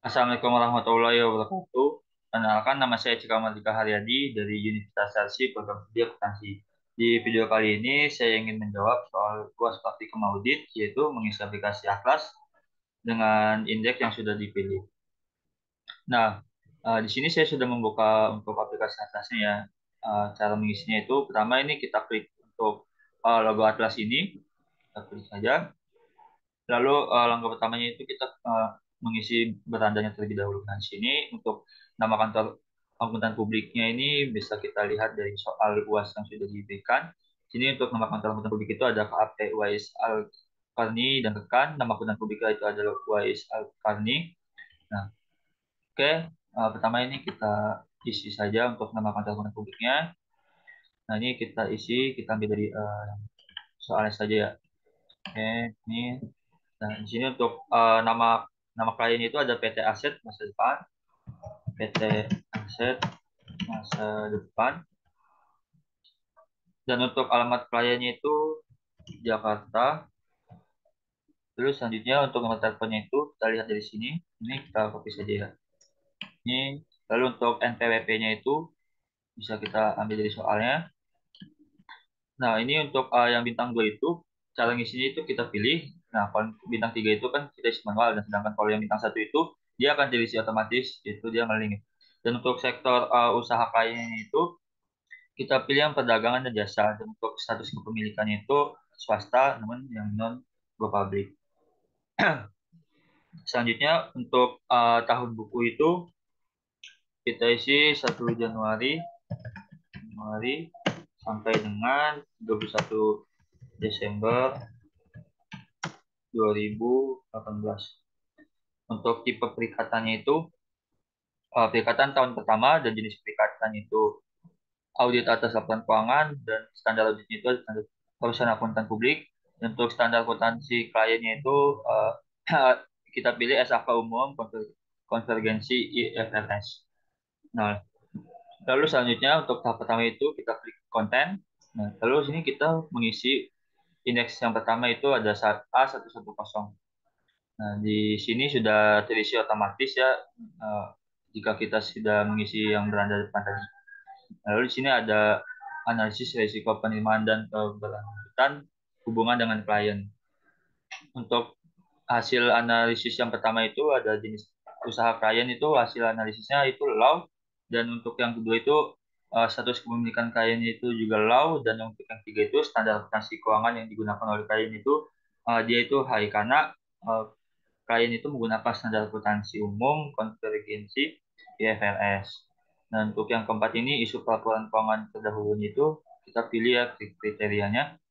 Assalamualaikum warahmatullahi wabarakatuh. Kenalkan, nama saya Cika Mardika Haryadi dari Universitas Sarsi Program Studi Akuntansi. Di video kali ini saya ingin menjawab soal tugas praktikum audit, yaitu mengisi aplikasi Atlas dengan indeks yang sudah dipilih. Nah, di sini saya sudah membuka untuk aplikasi Atlasnya ya. Cara mengisinya itu pertama ini kita klik untuk logo Atlas ini, kita klik saja. Lalu langkah pertamanya itu kita mengisi berandanya terlebih dahulu. Nah, di sini untuk nama kantor akuntan publiknya ini bisa kita lihat dari soal UAS yang sudah diberikan. Di sini untuk nama kantor akuntan publik itu ada KAP Wais Al-Karni dan rekan. Nama akuntan publiknya itu adalah Wais Al-Karni. Nah, oke. Pertama ini kita isi saja untuk nama kantor akuntan publiknya. Nah, ini kita isi, kita ambil dari soalnya saja ya. Oke, ini. Nah, di sini untuk nama nama klien itu ada PT Aset masa depan, PT Aset masa depan, dan untuk alamat kliennya itu Jakarta. Terus selanjutnya untuk nomor teleponnya itu kita lihat dari sini. Ini kita copy saja ya. Ini lalu untuk NPWP-nya itu bisa kita ambil dari soalnya. Nah, ini untuk yang bintang 2 itu cara ngisinya itu kita pilih. Nah, kalau bintang 3 itu kan kita isi manual, dan sedangkan kalau yang bintang 1 itu dia akan diisi otomatis, yaitu dia ngeling. Dan untuk sektor usaha kliennya itu kita pilih yang perdagangan dan jasa. Dan untuk status kepemilikannya itu swasta, namun yang non go public. Selanjutnya untuk tahun buku itu kita isi 1 Januari sampai dengan 31 Desember 2018. Untuk tipe perikatannya itu perikatan tahun pertama, dan jenis perikatan itu audit atas laporan keuangan, dan standar auditnya itu standar perusahaan akuntan publik. Dan untuk standar akuntansi kliennya itu kita pilih SAK umum konvergensi IFRS. Nah, lalu selanjutnya untuk tahap pertama itu kita klik konten. Nah, lalu sini kita mengisi indeks yang pertama itu ada A110. Nah, di sini sudah terisi otomatis ya, eh, jika kita sudah mengisi yang beranda depan tadi. Lalu di sini ada analisis risiko penerimaan dan keberlanjutan hubungan dengan klien. Untuk hasil analisis yang pertama itu ada jenis usaha klien, itu hasil analisisnya itu law, dan untuk yang kedua itu status kepemilikan klien itu juga law, dan untuk yang ketiga itu standar akuntansi keuangan yang digunakan oleh klien itu dia itu high, karena uh, klien itu menggunakan standar akuntansi umum konvergensi IFRS. Dan untuk yang keempat ini isu pelaporan keuangan terdahulunya itu kita pilih ya kriterianya.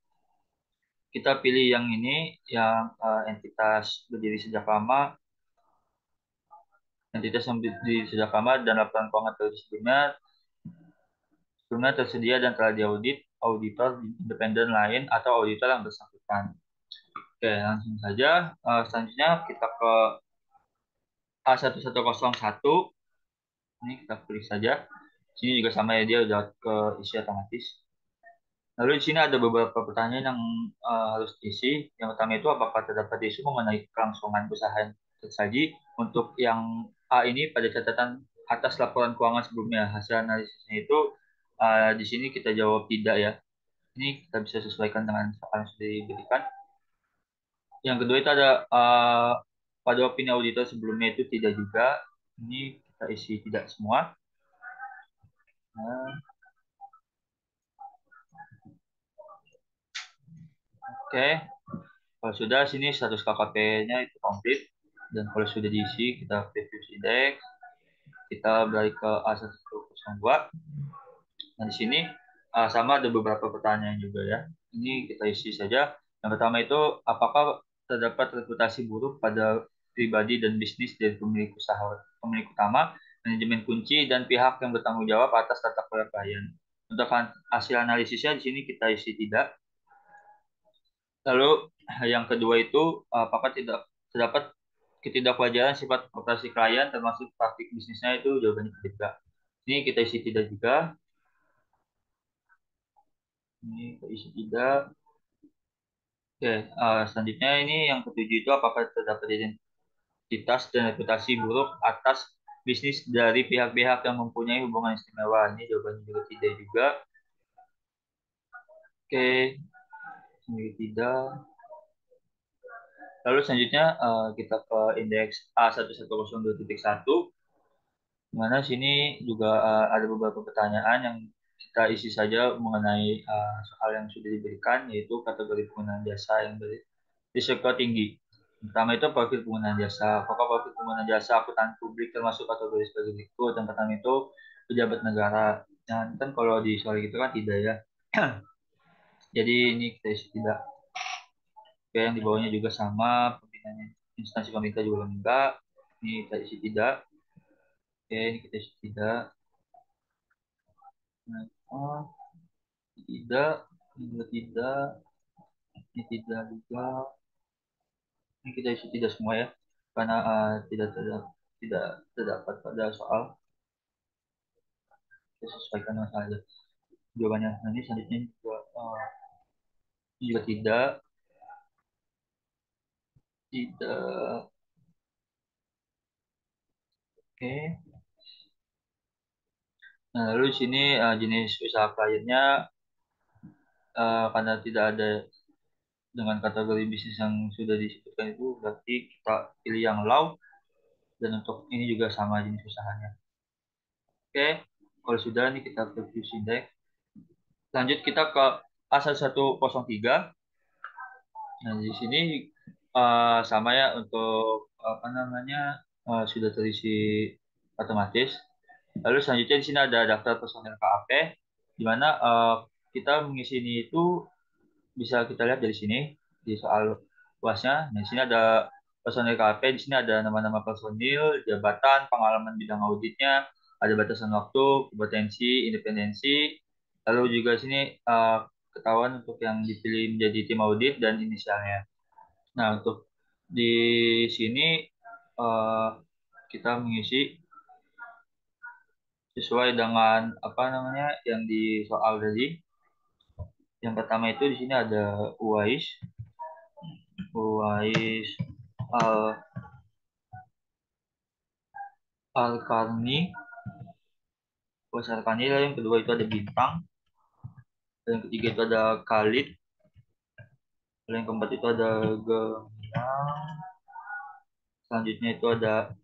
Kita pilih yang ini, yang entitas berdiri sejak lama, entitas yang berdiri sejak lama dan laporan keuangan sebelumnya sebelumnya tersedia dan telah diaudit auditor independen lain atau auditor yang bersangkutan. Oke, langsung saja. Selanjutnya kita ke A1101. Ini kita klik saja. Sini juga sama ya, dia udah ke isi otomatis. Lalu di sini ada beberapa pertanyaan yang harus diisi. Yang pertama itu apakah terdapat isu mengenai kelangsungan usaha yang tersaji. Untuk yang A ini pada catatan atas laporan keuangan sebelumnya, hasil analisisnya itu di sini kita jawab tidak ya. Ini kita bisa sesuaikan dengan soal yang sudah diberikan. Yang kedua itu ada pada opini auditor sebelumnya itu tidak juga. Ini kita isi tidak semua. Nah, oke, kalau sudah sini status KKP-nya itu komplit, dan kalau sudah diisi kita preview indeks, kita beralih ke A102. Nah, di sini sama ada beberapa pertanyaan juga ya. Ini kita isi saja. Yang pertama itu apakah terdapat reputasi buruk pada pribadi dan bisnis dari pemilik usaha, pemilik utama, manajemen kunci, dan pihak yang bertanggung jawab atas tata kelola klien. Untuk hasil analisisnya di sini kita isi tidak. Lalu yang kedua itu apakah tidak terdapat ketidakwajaran sifat operasi klien termasuk praktik bisnisnya, itu jawabannya tidak. Ini kita isi tidak juga. Ini kita isi tidak. Oke, selanjutnya ini yang ketujuh itu apakah terdapat identitas dan reputasi buruk atas bisnis dari pihak-pihak yang mempunyai hubungan istimewa. Ini jawabannya juga tidak juga. Oke, sendiri tidak. Lalu selanjutnya kita ke indeks A1102.1, di mana sini juga ada beberapa pertanyaan yang kita isi saja mengenai soal yang sudah diberikan, yaitu kategori penggunaan jasa yang berisiko tinggi. Pertama itu profil penggunaan jasa. Apakah profil penggunaan jasa akuntan publik termasuk kategori sebagai berikut? Yang pertama itu pejabat negara. Nah, kan kalau di soal itu kan tidak ya. Jadi ini kita isi tidak. Oke, yang di bawahnya juga sama, pimpinannya instansi pemerintah juga enggak. Ini kita isi tidak. Oke, ini kita isi tidak. Nah, oh, tidak, ini juga tidak, ini tidak juga. Ini kita isi tidak semua ya, karena tidak terdapat pada soal. Kita sesuaikan dengan saja jawabannya. Nah, ini selanjutnya juga, ini juga tidak, tidak. Oke. Nah, lalu di sini jenis usaha kliennya karena tidak ada dengan kategori bisnis yang sudah disebutkan itu, berarti kita pilih yang low, dan untuk ini juga sama jenis usahanya. Oke, kalau sudah ini kita review indeks. Lanjut kita ke A1103. Nah, di sini sama ya untuk apa namanya sudah terisi otomatis. Lalu selanjutnya di sini ada daftar personil KAP, di mana kita mengisi ini itu bisa kita lihat dari sini di soal UASnya. Nah, di sini ada personil KAP, di sini ada nama-nama personil, jabatan, pengalaman bidang auditnya, ada batasan waktu, kompetensi, independensi. Lalu juga di sini ketahuan untuk yang dipilih menjadi tim audit dan inisialnya. Nah, untuk di sini eh, kita mengisi sesuai dengan apa namanya yang di soal tadi. Yang pertama itu di sini ada Uwais, Uwais Al Alkarni, Uwais Alkarni. Lalu yang kedua itu ada Bintang. Lalu yang ketiga itu ada Khalid. Lalu yang keempat itu ada Gemilang. Selanjutnya itu ada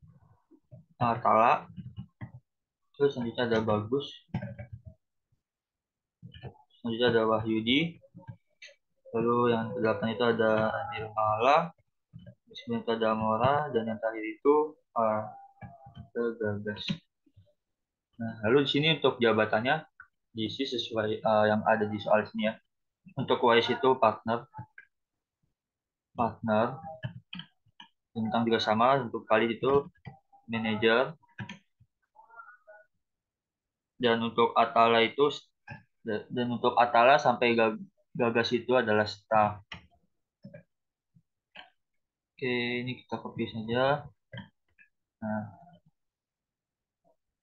Tala. Terus selanjutnya ada Bagus. Selanjutnya ada Wahyudi. Lalu yang kedelapan itu ada Nirmala. Kemudian itu ada Amora. Dan yang terakhir itu Gagas. Nah, lalu di sini untuk jabatannya diisi sesuai yang ada di soal sini ya. Untuk WISE itu partner, partner. Tentang juga sama, untuk kali itu manajer. Dan untuk Atala itu dan untuk Atala sampai Gagas itu adalah staff. Oke, ini kita copy saja. Nah,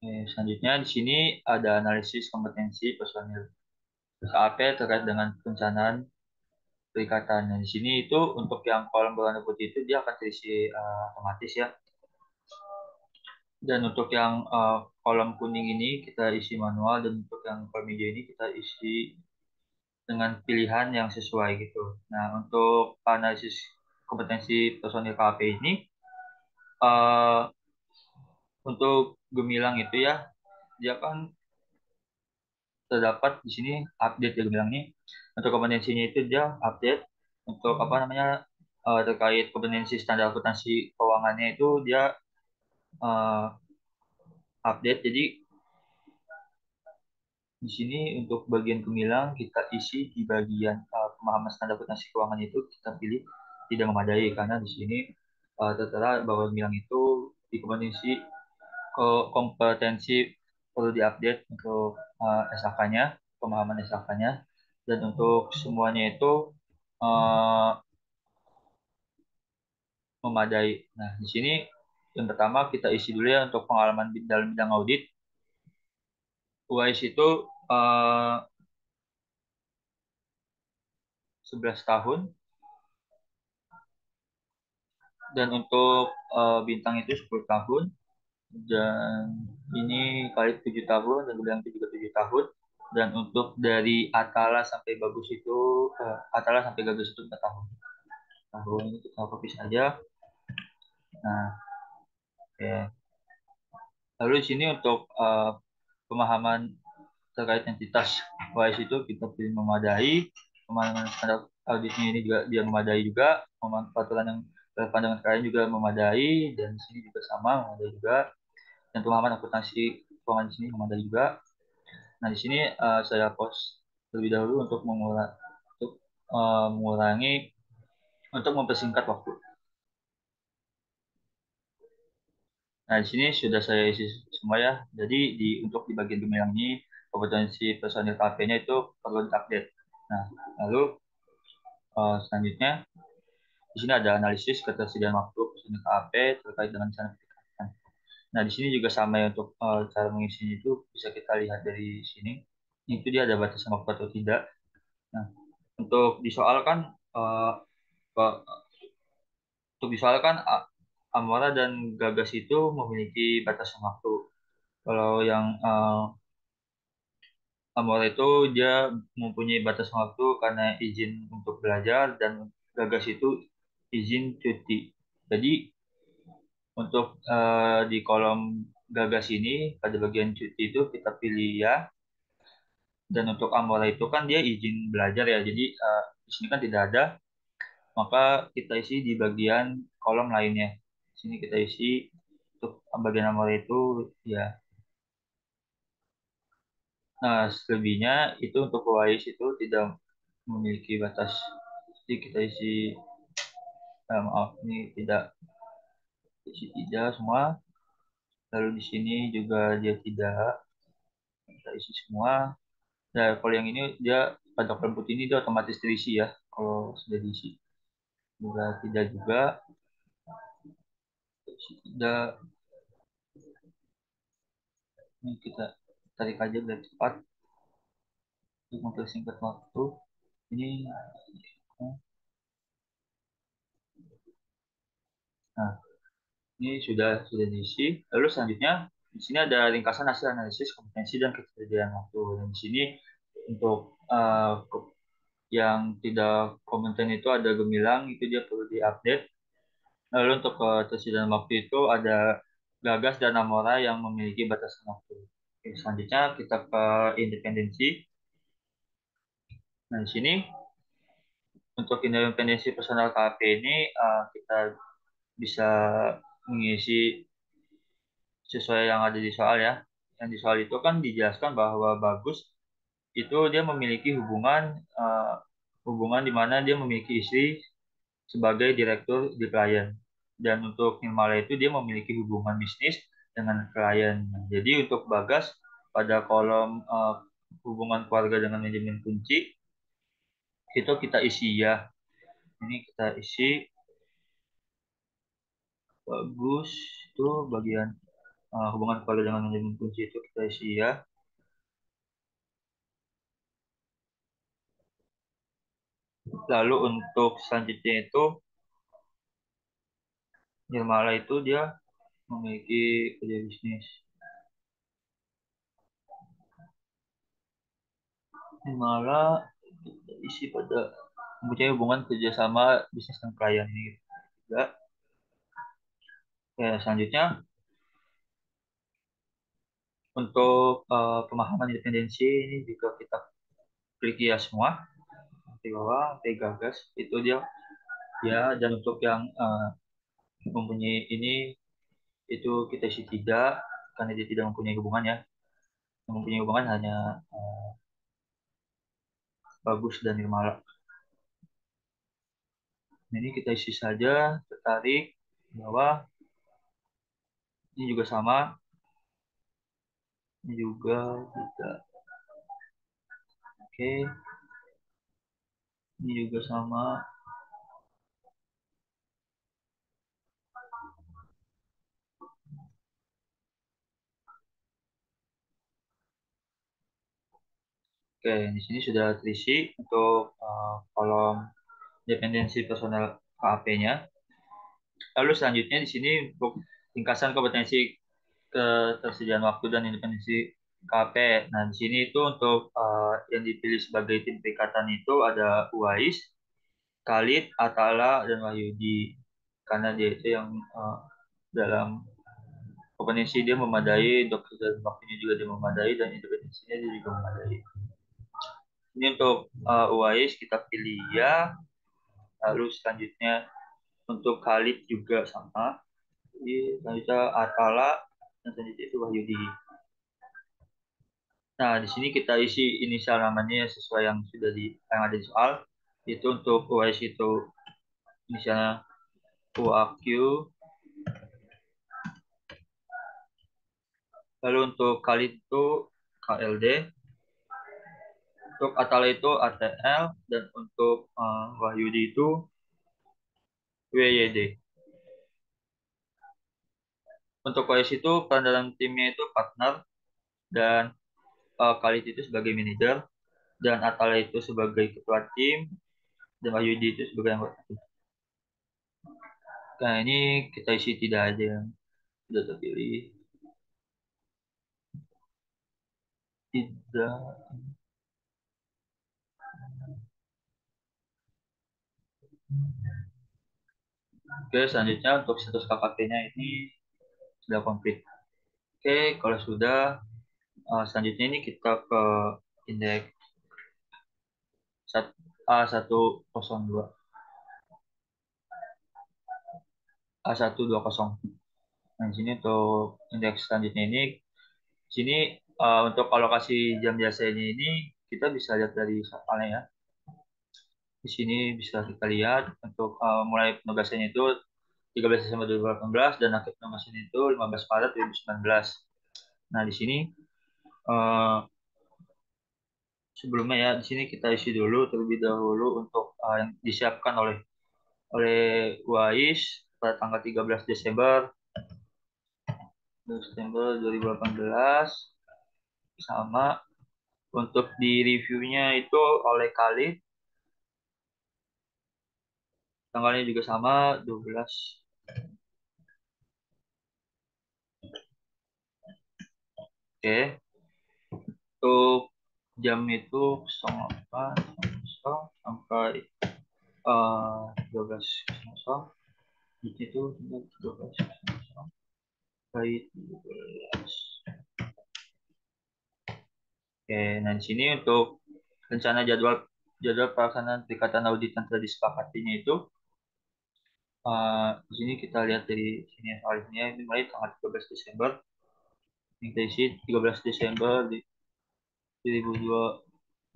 selanjutnya di sini ada analisis kompetensi personil KAP terkait dengan perencanaan perikatan. Nah, di sini itu untuk yang kolom berwarna putih itu dia akan terisi otomatis ya. Dan untuk yang kolom kuning ini kita isi manual, dan untuk yang kolom hijau ini kita isi dengan pilihan yang sesuai gitu. Nah, untuk analisis kompetensi personil KP ini uh, untuk Gemilang itu ya, dia kan terdapat di sini update ya Gemilang ini. Untuk kompetensinya itu dia update untuk apa namanya terkait kompetensi standar akuntansi keuangannya itu dia uh, update. Jadi di sini untuk bagian Gemilang kita isi di bagian pemahaman standar akuntansi keuangan itu kita pilih tidak memadai, karena di sini tertera bahwa Gemilang itu di kompetensi perlu diupdate untuk SAK-nya, pemahaman SAK-nya, dan untuk semuanya itu uh, memadai. Nah, di sini yang pertama kita isi dulu ya untuk pengalaman dalam bidang audit. UAS itu 11 tahun. Dan untuk bintang itu 10 tahun, dan ini kali 7 tahun, dan bilang itu juga 7 tahun. Dan untuk dari Atala sampai Bagus itu, Atala sampai Gagas itu 4 tahun. Tahun ini kita copy saja. Nah, ya. Lalu di sini untuk pemahaman terkait entitas WISE itu kita pilih memadai. Pemahaman standar auditnya ini juga dia memadai juga. Pemahaman peraturan yang relevan dengan kalian juga memadai, dan di sini juga sama memadai juga. Dan pemahaman akuntansi keuangan di sini memadai juga. Nah, di sini saya post terlebih dahulu untuk mengurangi untuk mempersingkat waktu. Nah, di sini sudah saya isi semua ya. Jadi untuk di bagian gemilang ini kompetensi personil KP-nya itu perlu diupdate. Nah, lalu selanjutnya di sini ada analisis ketersediaan waktu personil KP terkait dengan rencana pendekatan. Nah, di sini juga sama ya untuk cara mengisinya itu bisa kita lihat dari sini. Itu dia ada batasan waktu atau tidak. Nah, untuk disoalkan uh, untuk disoalkan Amora dan Gagas itu memiliki batasan waktu. Kalau yang Amora itu dia mempunyai batas waktu karena izin untuk belajar, dan Gagas itu izin cuti. Jadi untuk di kolom Gagas ini pada bagian cuti itu kita pilih ya. Dan untuk Amora itu kan dia izin belajar ya. Jadi di sini kan tidak ada, maka kita isi di bagian kolom lainnya. Di sini kita isi untuk bagian Amora itu ya. Nah, selebihnya itu untuk WIS itu tidak memiliki batas. Jadi kita isi, maaf, ini tidak isi tidak semua. Lalu di sini juga dia tidak, kita isi semua. Nah, kalau yang ini dia pada kolom putih ini dia otomatis terisi ya. Kalau sudah diisi juga tidak juga, isi tidak. Ini kita tarik aja biar cepat untuk mempersingkat waktu. Ini, nah, ini sudah diisi. Lalu selanjutnya di sini ada ringkasan hasil analisis kompetensi dan ketersediaan waktu. Dan di sini untuk yang tidak kompeten itu ada gemilang, itu dia perlu diupdate. Lalu untuk ketersediaan waktu itu ada Gagas dan Amora yang memiliki batasan waktu. Oke, selanjutnya kita ke independensi. Nah, di sini untuk independensi personal KP ini kita bisa mengisi sesuai yang ada di soal ya. Yang di soal itu kan dijelaskan bahwa Bagus itu dia memiliki hubungan di mana dia memiliki istri sebagai direktur di klien. Dan untuk Nirmala itu dia memiliki hubungan bisnis dengan klien. Nah, jadi untuk Bagas pada kolom hubungan keluarga dengan manajemen kunci itu kita isi ya. Ini kita isi Bagus itu bagian hubungan keluarga dengan manajemen kunci itu kita isi ya. Lalu untuk selanjutnya itu Nirmala itu dia memiliki kerja bisnis. Nirmala isi pada mempunyai hubungan kerjasama bisnis dan klien ini juga. Ya, selanjutnya untuk pemahaman independensi ini juga kita klik ya semua di bawah, di gagas itu dia ya. Dan untuk yang mempunyai ini itu kita isi tidak, karena dia tidak mempunyai hubungan ya. Yang mempunyai hubungan hanya Bagus dan Nirmala. Ini kita isi saja, tertarik bawah. Ini juga sama, ini juga kita oke. Ini juga sama. Oke, di sini sudah terisi untuk kolom dependensi personal KAP-nya. Lalu selanjutnya di sini untuk ringkasan kompetensi ketersediaan waktu dan independensi KP. Nah, di sini itu untuk yang dipilih sebagai tim perikatan itu ada Uwais, Khalid, Atala, dan Wahyudi. Karena dia itu yang dalam kompetensi dia memadai, dokter dan waktunya juga dia memadai, dan independensinya dia juga memadai. Ini untuk Uwais kita pilih ya. Lalu selanjutnya untuk Khalid juga sama. Jadi selanjutnya Atala, dan selanjutnya itu Wahyudi. Nah, di sini kita isi inisial namanya sesuai yang sudah yang ada di soal. Itu untuk UAS itu inisialnya UAQ. Lalu untuk kali itu KLD. Untuk Atala itu ATL. Dan untuk Wahyudi itu WYD. Untuk UAS itu peran dalam timnya itu partner. Dan Khalid itu sebagai manajer. Dan Atala itu sebagai ketua tim. Dan Wahyudi itu sebagai anggota tim. Nah, ini kita isi tidak aja yang sudah terpilih. Tidak. Oke, selanjutnya untuk status KKP-nya ini sudah komplit. Oke, kalau sudah, selanjutnya ini kita ke indeks A102. A120. Nah, di sini untuk indeks selanjutnya ini, di sini untuk alokasi jam biasanya ini kita bisa lihat dari soalnya ya. Di sini bisa kita lihat untuk mulai penugasannya itu 13 Desember 2018 dan akhir penugasan itu 15 Maret 2019. Nah, di sini eh, sebelumnya ya, di sini kita isi dulu terlebih dahulu untuk yang disiapkan oleh Wais pada tanggal 13 Desember 2018 sama untuk di reviewnya itu oleh Khalid tanggalnya juga sama 12. Oke, untuk jam itu 08.00 sampai 12.00 itu 12.00 sampai 12. Oke, nah di sini untuk rencana jadwal jadwal pelaksanaan tingkatan audit yang telah disepakatinya itu di sini kita lihat dari sini soalnya ini mulai tanggal 13 Desember yang kita isi 13 Desember di 2018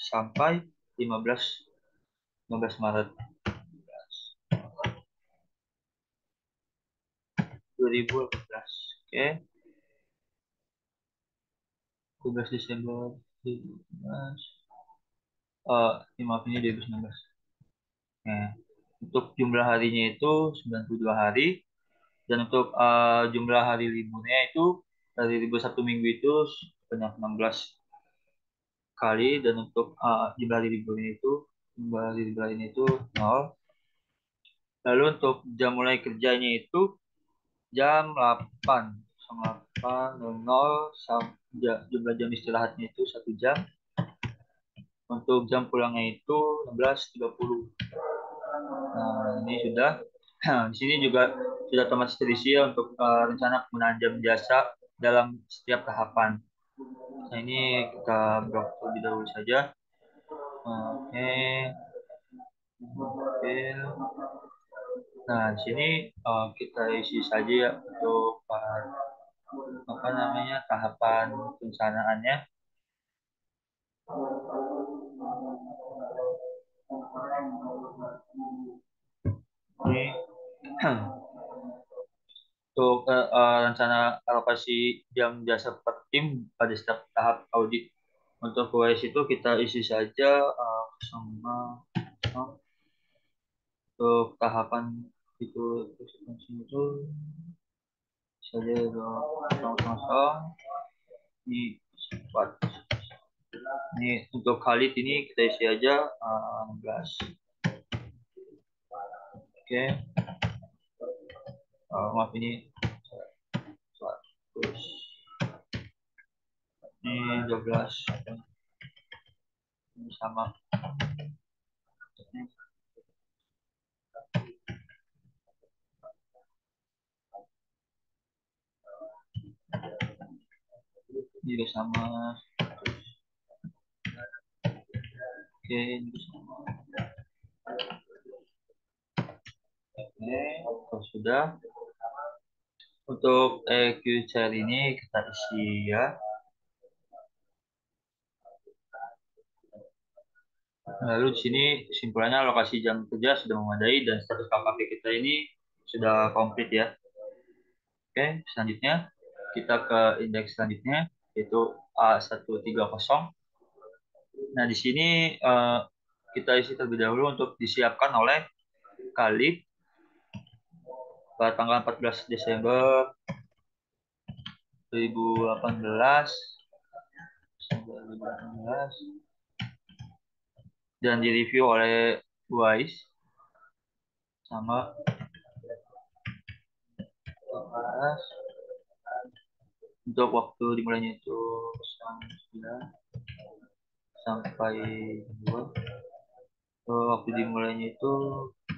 sampai 15 15 Maret 2018. Oke, 12 Desember 2018. Maaf ini 2019. Nah, untuk jumlah harinya itu 92 hari. Dan untuk jumlah hari liburnya itu dari libur Sabtu Minggu itu sebanyak 16 kali. Dan untuk jumlah hari liburnya itu jumlah hari libur ini itu 0. Lalu untuk jam mulai kerjanya itu jam 8 08.00 jumlah jam istirahatnya itu 1 jam. Untuk jam pulangnya itu 16.30. Nah, ini sudah. Di sini juga sudah otomatis terisi ya untuk rencana penggunaan jam jasa dalam setiap tahapan. Nah, ini kita blok terlebih dahulu saja. Oke, oke. Nah, di sini kita isi saja ya untuk apa namanya tahapan perencanaannya. Ini untuk rencana alokasi jam jasa per tim pada setiap tahap audit. Untuk KWS itu kita isi saja sama untuk tahapan itu itu saja kosong ini cepat. Ini untuk Khalid ini kita isi aja 16. Oke, Oke. Maaf ini 100. Ini 12. Ini sama. Ini juga sama. Oke, ini juga sama. Oke, kalau sudah. Untuk EQ cair ini kita isi ya. Lalu di sini simpulannya lokasi jam kerja sudah memadai dan status KKP kita ini sudah komplit ya. Oke, selanjutnya kita ke indeks selanjutnya yaitu A130. Nah, di sini kita isi terlebih dahulu untuk disiapkan oleh Khalid pada tanggal 14 Desember 2018 dan direview oleh Wise sama 14. Untuk waktu dimulainya itu 9 sampai 2. Waktu dimulainya itu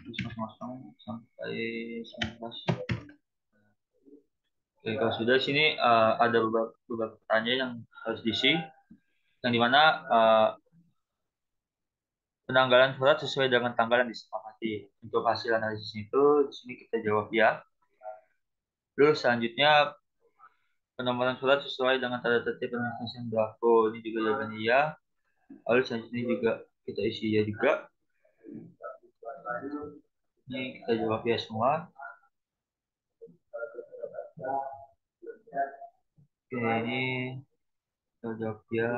9 sampai 19. Oke, kalau sudah sini ada beberapa pertanyaan yang harus diisi, yang dimana penanggalan surat sesuai dengan tanggal yang disepakati. Untuk hasil analisis itu di sini kita jawab ya. Terus selanjutnya penomboran surat sesuai dengan tanda tertib administrasi yang berlaku. Ini juga jawabannya ya. Lalu selanjutnya juga kita isi ya juga. Ini kita jawab ya semua. Oke, ini kita jawab ya.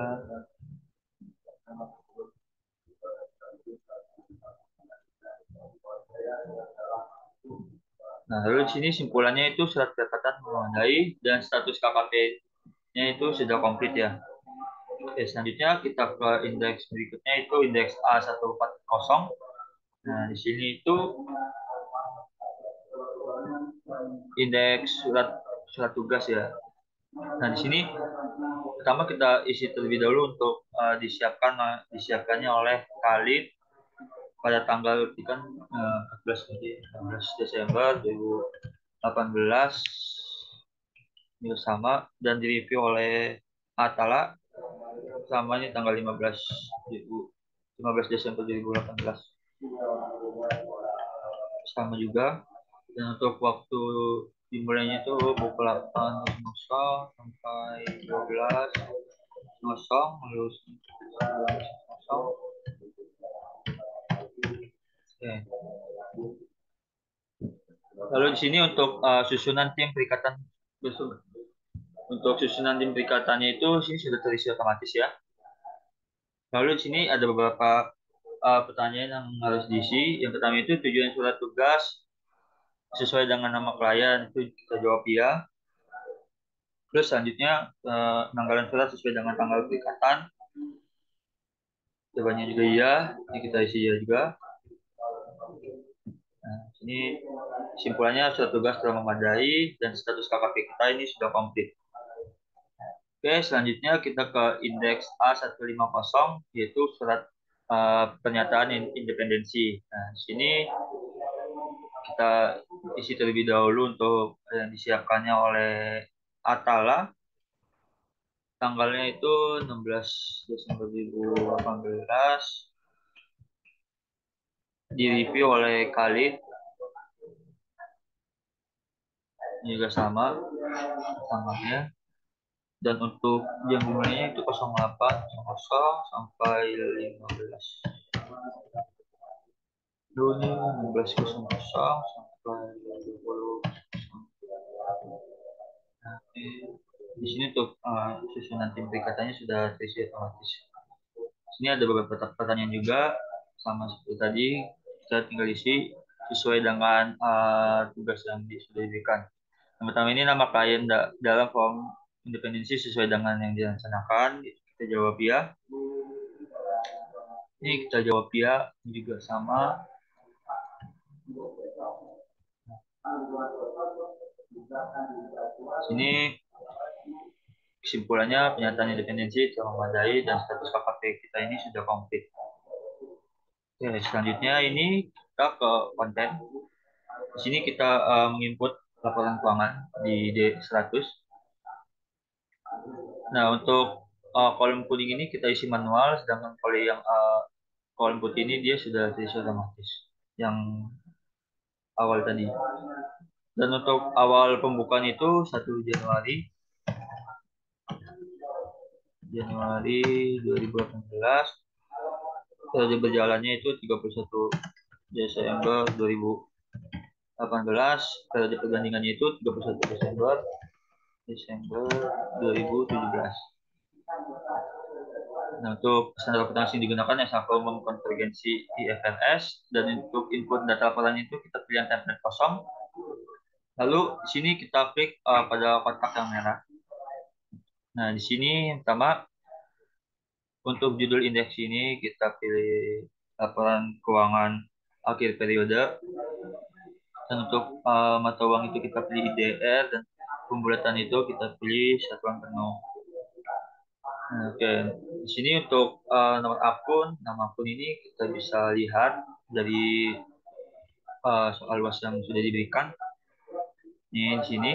Nah, lalu di sini simpulannya itu surat kedapatan memadai dan status KKP-nya itu sudah komplit ya. Oke, selanjutnya kita ke indeks berikutnya itu indeks A140. Nah, di sini itu indeks surat tugas ya. Nah, di sini pertama kita isi terlebih dahulu untuk disiapkannya oleh Khalid pada tanggal kan 14 Desember 2018 ini sama dan direview oleh Atala sama ini tanggal 15 Desember 2018 sama juga. Dan untuk waktu dimulainya itu pukul 8.00 sampai 12.00 lalu 12.00. Oke. Lalu di sini untuk susunan tim perikatan perikatannya itu sini sudah terisi otomatis ya. Lalu di sini ada beberapa pertanyaan yang harus diisi. Yang pertama itu tujuan surat tugas sesuai dengan nama klien itu kita jawab ya. Terus selanjutnya penanggalan surat sesuai dengan tanggal perikatan. Jawabannya juga iya, ini kita isi ya juga. Nah, ini simpulannya surat tugas telah memadai dan status KKP kita ini sudah komplit. Oke, selanjutnya kita ke indeks A150 yaitu surat pernyataan independensi. Nah, di sini kita isi terlebih dahulu untuk yang disiapkannya oleh Atala. Tanggalnya itu 16 Desember 2018. Direview oleh Khalid. Ini juga sama tanggalnya. Dan untuk jam dimulainya itu 08.00 sampai 15. Lalu ini 16.00 sampai 20. Nah, di sini untuk susunan tim perikatannya sudah terisi otomatis. Sini ada beberapa pertanyaan juga sama seperti tadi, kita tinggal isi sesuai dengan tugas yang sudah diberikan. Yang pertama ini nama klien dalam form independensi sesuai dengan yang dilaksanakan. Kita jawab ya. Ini kita jawab ya, ini juga sama. Sini kesimpulannya pernyataan independensi telah memadai dan status KKP kita ini sudah komplit. Oke, selanjutnya ini kita ke konten. Di sini kita menginput laporan keuangan di D100. Nah, untuk kolom kuning ini kita isi manual, sedangkan kalau yang kolom putih ini dia sudah terisi otomatis yang awal tadi. Dan untuk awal pembukaan itu 1 Januari 2018, periode berjalannya itu 31 Desember 2018, periode pergandingannya itu 31 Desember 2017. Nah, untuk standar operasi yang digunakan SAP umum konvergensi IFRS, dan untuk input data laporan itu kita pilih yang template kosong. Lalu di sini kita klik pada kotak yang merah. Nah, di sini yang pertama untuk judul indeks ini kita pilih laporan keuangan akhir periode. Dan untuk mata uang itu kita pilih IDR, dan pembulatan itu kita pilih satuan penuh. Nah, oke, di sini untuk nomor akun, nama akun ini kita bisa lihat dari soal luas yang sudah diberikan. Ini di sini,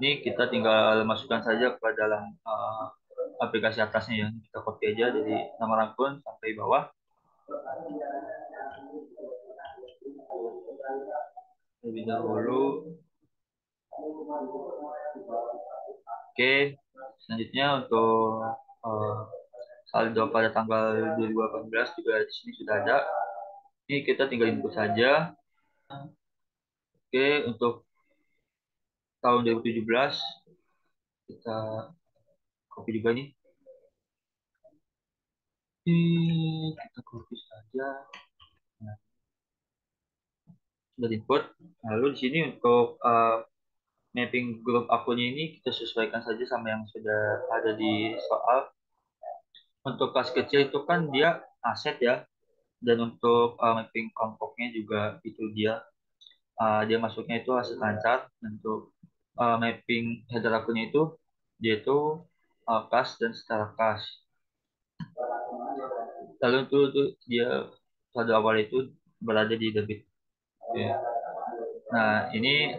ini kita tinggal masukkan saja ke dalam aplikasi atasnya ya. Kita copy aja dari nomor akun sampai bawah. Lebih dahulu. Oke, selanjutnya untuk saldo pada tanggal 2018 juga di sini sudah ada. Ini kita tinggal input saja. Oke, untuk tahun 2017 kita copy juga nih. Kita copy saja. Nah, sudah input. Lalu di sini untuk mapping grup akunnya ini kita sesuaikan saja sama yang sudah ada di soal. Untuk kelas kecil itu kan dia aset ya, dan untuk mapping kelompoknya juga itu dia masuknya itu aset lancar. Untuk mapping header akunnya itu dia itu kas dan setara kas. Lalu itu dia pada awal itu berada di debit. Oke. Nah, ini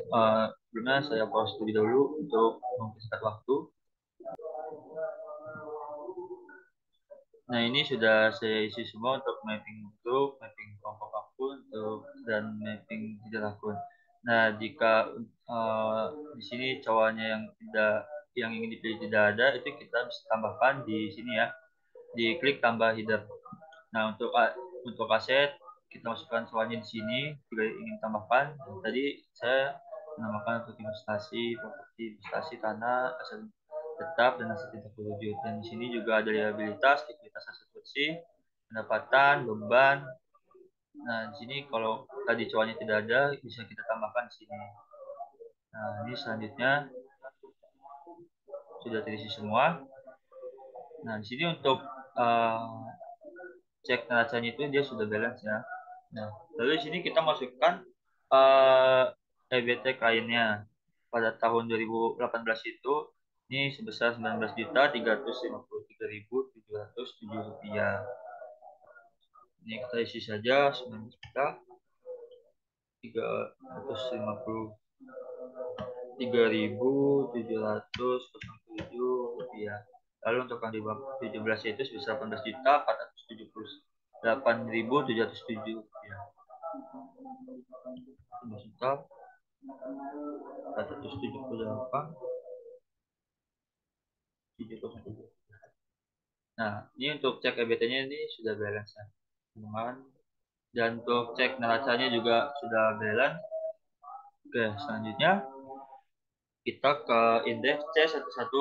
sebelumnya saya pause terlebih dahulu untuk mempersingkat waktu. Nah, ini sudah saya isi semua untuk mapping grup, mapping kelompok akun, dan mapping header akun. Nah, jika di sini cowoknya yang ingin dipilih tidak ada, itu kita bisa tambahkan di sini ya, di klik tambah header. Nah, untuk aset kita masukkan cowoknya di sini jika ingin tambahkan. Tadi saya menambahkan untuk investasi, properti, investasi tanah, aset tetap, dan aset tidak berwujud. Dan di sini juga ada liabilitas, likuiditas aset bersih, pendapatan, beban. Nah, di sini kalau tadi cowoknya tidak ada, bisa kita tambahkan di sini. Nah, ini selanjutnya sudah terisi semua. Nah, di sini untuk cek neracanya itu dia sudah balance ya. Nah, lalu di sini kita masukkan EBT kliennya pada tahun 2018 itu ini sebesar 19.353.707 rupiah. Ini kita isi saja 19.353.707 rupiah. Lalu untuk yang 2017 itu sebesar 18.478.707 rupiah. 11.478.707. Nah, ini untuk cek EBT-nya ini sudah balance ya, teman. Dan untuk cek neracanya juga sudah balance. Oke, selanjutnya kita ke indeks C1110.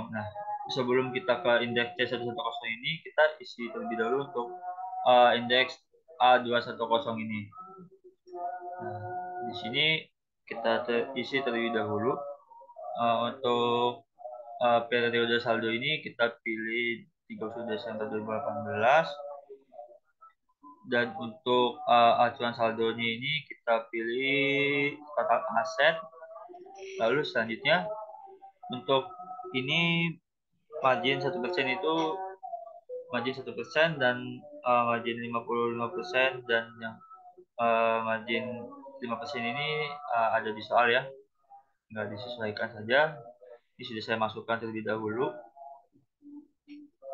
Nah, sebelum kita ke indeks C110 ini, kita isi terlebih dahulu untuk indeks A210 ini. Nah, di sini kita isi terlebih dahulu. Untuk periode saldo ini kita pilih 31 Desember 2018. Dan untuk acuan saldonya ini kita pilih total aset. Lalu selanjutnya untuk ini margin 1% itu margin 1% dan margin 55% dan yang margin 5% ini ada di soal ya, nggak disesuaikan saja. Ini sudah saya masukkan terlebih dahulu.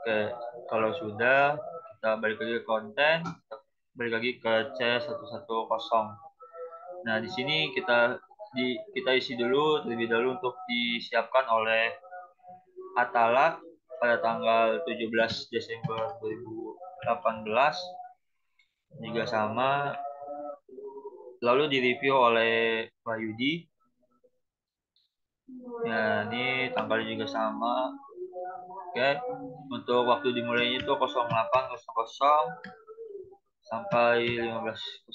Oke, kalau sudah kita balik lagi ke konten, balik lagi ke C110. Nah, di sini kita isi dulu terlebih dahulu untuk disiapkan oleh Atala pada tanggal 17 Desember 2018 juga sama, lalu direview oleh Wahyudi. Ya, ini tanggalnya juga sama. Oke, untuk waktu dimulainya itu 08.00 sampai 15.00.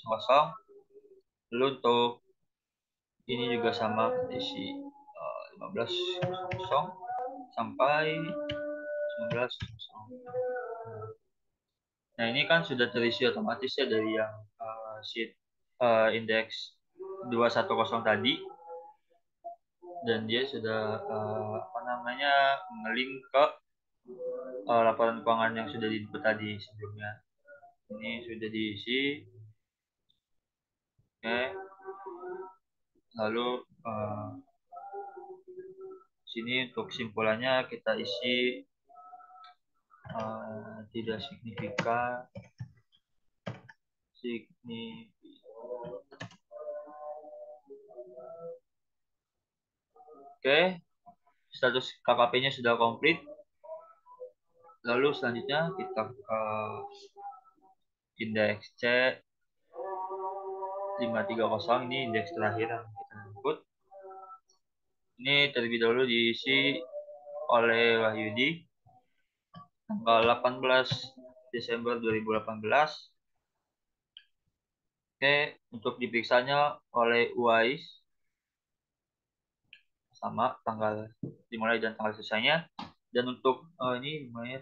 Lalu untuk ini juga sama, isi 15.00 sampai 19.00. Nah, ini kan sudah terisi otomatis ya dari yang sheet indeks 210 tadi, dan dia sudah apa namanya ngelink ke laporan keuangan yang sudah diinput tadi sebelumnya. Ini sudah diisi. Oke, lalu sini untuk kesimpulannya kita isi tidak signifikan. Oke, status KKP-nya sudah komplit. Lalu selanjutnya kita ke indeks C530, ini indeks terakhir yang kita input. Ini terlebih dahulu diisi oleh Wahyudi tanggal 18 Desember 2018. Oke, untuk diperiksanya oleh UAIS sama tanggal dimulai dan tanggal selesainya. Dan untuk ini dimulai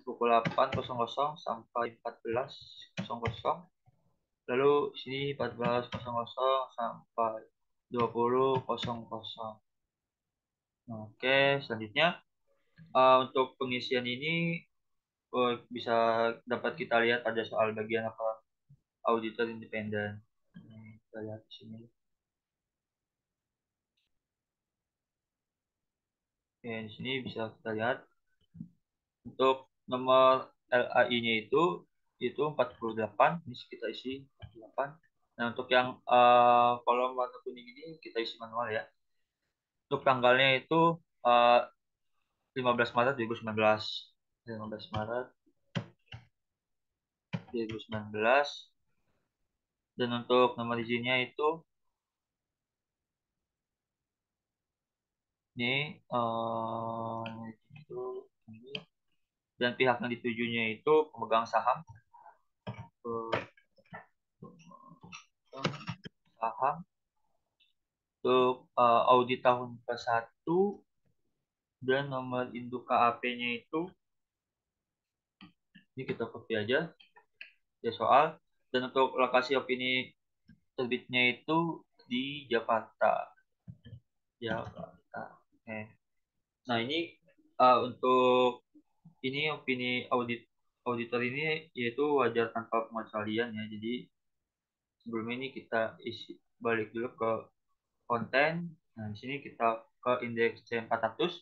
pukul 8.00 sampai 14.00. Lalu sini 14.00 sampai 20.00. Oke, selanjutnya untuk pengisian ini bisa dapat kita lihat pada soal bagian apa auditor independen. Kita lihat di sini. Oke, di sini bisa kita lihat untuk nomor LAI-nya itu 48, ini kita isi 48. Nah, untuk yang kolom warna kuning ini kita isi manual ya. Untuk tanggalnya itu 15 Maret 2019. 15 Maret 2019. Dan untuk nomor izinnya itu ini ini. Dan pihak yang ditujunya itu pemegang saham, untuk audit tahun ke-1 dan nomor induk KAP-nya itu ini kita copy aja ya soal. Dan untuk lokasi opini terbitnya itu di Jakarta. Oke. Nah, ini untuk ini opini auditor ini yaitu wajar tanpa pengecualian ya. Jadi sebelum ini kita isi balik dulu ke konten. Nah, di sini kita ke indeks C400.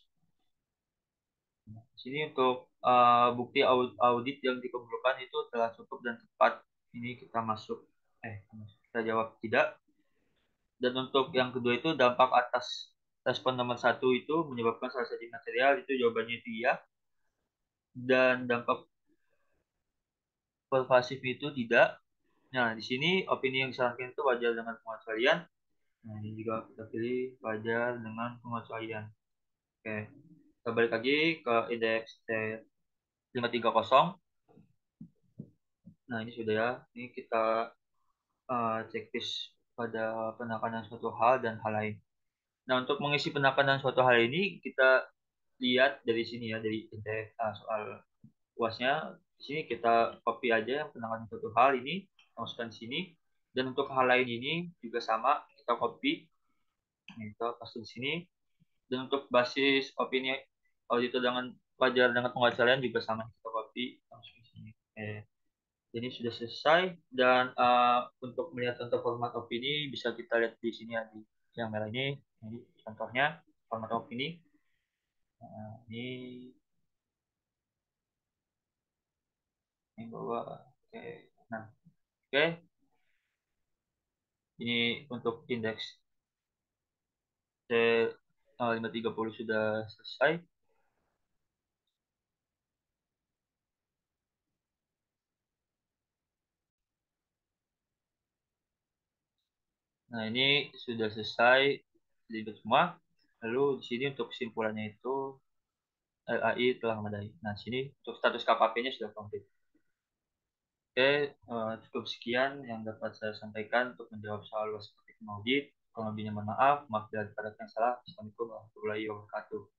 Di sini untuk bukti audit yang dikumpulkan itu telah cukup dan tepat. Ini kita masuk kita jawab tidak. Dan untuk yang kedua itu dampak atas respon nomor 1 itu menyebabkan salah satu material, itu jawabannya itu iya. Dan dampak pervasif itu tidak. Nah, di sini opini yang disarankan itu wajar dengan pengecualian. Nah, ini juga kita pilih wajar dengan pengecualian. Oke, kita balik lagi ke indeks T530. Nah, ini sudah ya. Ini kita checklist pada penekanan suatu hal dan hal lain. Nah, untuk mengisi penekanan suatu hal ini, kita lihat dari sini ya, dari indeks soal UASnya. Di sini kita copy aja yang penanganan suatu hal ini, masukkan di sini. Dan untuk hal lain ini juga sama, kita copy, kita paste di sini. Dan untuk basis opini auditor dengan pelajar dengan penghasilan juga sama, kita copy, masukin di sini. Oke. Jadi sudah selesai dan untuk melihat contoh format opini bisa kita lihat di sini ya di yang merah ini. Ini contohnya format opini. Nah, ini bawah. Oke. Nah, oke. Ini untuk indeks C530 sudah selesai. Nah, ini sudah selesai diinput semua. Lalu di sini untuk kesimpulannya itu LAI telah memadai. Nah, sini untuk status KKP-nya sudah komplit. Oke, cukup sekian yang dapat saya sampaikan untuk menjawab soal seperti audit. Kalau lebihnya mohon maaf, maaf bila ada yang salah. Assalamualaikum warahmatullahi wabarakatuh.